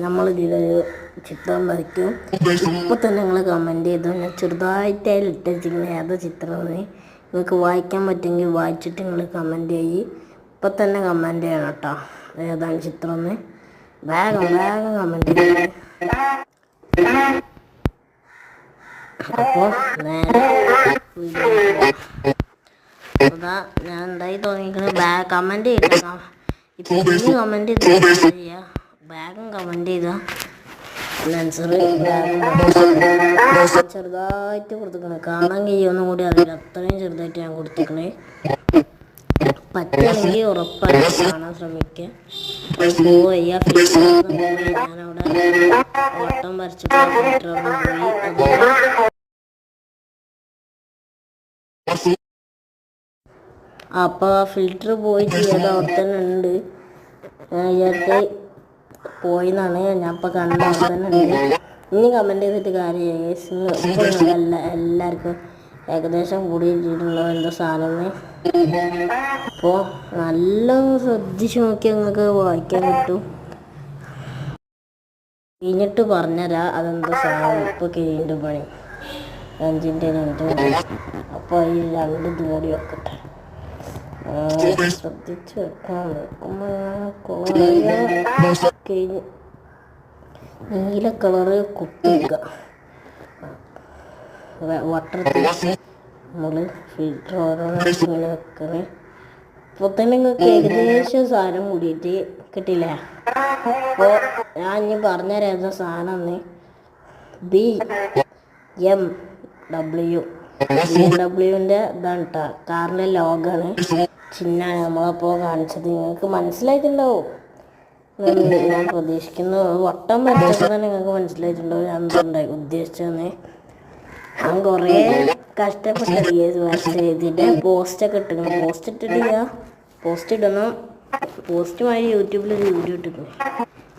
നമ്മളിതിലൊരു ചിത്രം വരയ്ക്കും. ഇപ്പോൾ തന്നെ നിങ്ങൾ കമൻറ്റ് ചെയ്തു. ഞാൻ ചെറുതായിട്ട് അതിൽ ഇട്ടിരിക്കുന്നത് ഏതാ ചിത്രമെന്ന് നിങ്ങൾക്ക് വായിക്കാൻ പറ്റുമെങ്കിൽ വായിച്ചിട്ട് നിങ്ങൾ കമൻറ്റ് ചെയ്യ്. ഇപ്പം തന്നെ കമൻറ്റ് ചെയ്യണം കേട്ടോ, ഏതാണ് ചിത്രമെന്ന്. വേഗം കമൻറ്റ് ചെയ്യണം. അപ്പോൾ നേരെ അതാ ഞാൻ എന്തായി തോന്നിയിരിക്കുന്നത്. കമൻറ്റ് ചെയ്തേക്കാം. ഇപ്പം കമൻറ്റ് ചെയ്താൽ വേഗം കമൻറ്റ് ചെയ്താൽ ആൻസർ ചെറുതായിട്ട് കൊടുത്തിരിക്കണേ. കാണാൻ കഴിയുമെന്നും കൂടി അറിയില്ല, അത്രയും ചെറുതായിട്ട് ഞാൻ കൊടുത്തിരിക്കണേ. പറ്റുകയാണെങ്കിൽ ഉറപ്പായിട്ട് കാണാൻ ശ്രമിക്കുക. പോയി ഞാനവിടെ ഓട്ടം വരച്ചിട്ട് പോയി. അപ്പോൾ ആ ഫിൽറ്റർ പോയിട്ട് ഏതോ അവിടെ തന്നെ ഉണ്ട്. ഞാൻ വിചാരിച്ച് പോയിന്നാണ് ഞാൻ ഇപ്പോൾ കണ്ട അവിടെ തന്നെ ഉണ്ട്. ഇനി കമൻറ്റ് ചെയ്തിട്ട് കാര്യമില്ല. എല്ലാവർക്കും ഏകദേശം കൂടിയിട്ടുണ്ടോ എന്തോ സാധനം. അപ്പോൾ നല്ല ശ്രദ്ധിച്ച് നോക്കിയാൽ നിങ്ങൾക്ക് വായിക്കാൻ കിട്ടും. കഴിഞ്ഞിട്ട് പറഞ്ഞുതരാം അതെന്തോ സാധനം. ഇപ്പോൾ കഴിഞ്ഞിട്ട് പണി 5 അപ്പോൾ ഈ 2 കൂടി വെക്കട്ടെ. ശ്രദ്ധിച്ച് വെക്കാൻ കഴിഞ്ഞ് നീല കളറ് കുത്തിക്കുക. വട്ടത്തിൽ നമ്മൾ ഫിൽറ്റർ ഓരോന്നിങ്ങനെ വെക്കണേ. ഇപ്പോൾ തന്നെ നിങ്ങൾക്ക് ഏകദേശം സാധനം കൂടിയിട്ട് കിട്ടില്ലേ. അപ്പോൾ ഞാൻ ഇനി പറഞ്ഞുതരാം സാധനം. BMW ഇതാണ് കേട്ടോ, കാറിൻ്റെ ലോഗാണ്, ചിഹ്നമാണ് നമ്മളപ്പോൾ കാണിച്ചത്. നിങ്ങൾക്ക് മനസ്സിലായിട്ടുണ്ടാവും ഞാൻ പ്രതീക്ഷിക്കുന്നു. വട്ടം വരച്ചപ്പോൾ തന്നെ നിങ്ങൾക്ക് മനസ്സിലായിട്ടുണ്ടാവും ഞാൻ എന്തുണ്ടായി ഉദ്ദേശിച്ചതെന്ന്. ഞാൻ കുറേ കഷ്ടപ്പെട്ട് ഇതിൻ്റെ പോസ്റ്റൊക്കെ ഇട്ടിരുന്നു. പോസ്റ്റ് ഇടണം. പോസ്റ്റുമായി യൂട്യൂബിലൊരു വീഡിയോ ഇട്ടിരുന്നു.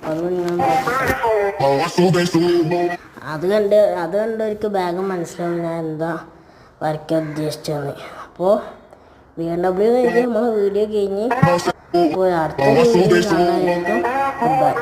അത് നിങ്ങൾ അത് കണ്ടവർക്ക് വേഗം മനസ്സിലാവും ഞാൻ എന്താ വരയ്ക്കാൻ ഉദ്ദേശിച്ചതെന്ന്. അപ്പോൾ BMW നമ്മൾ വീഡിയോ കഴിഞ്ഞ് അടുത്ത വീഡിയോ കാണാനായിരിക്കും. ബൈ.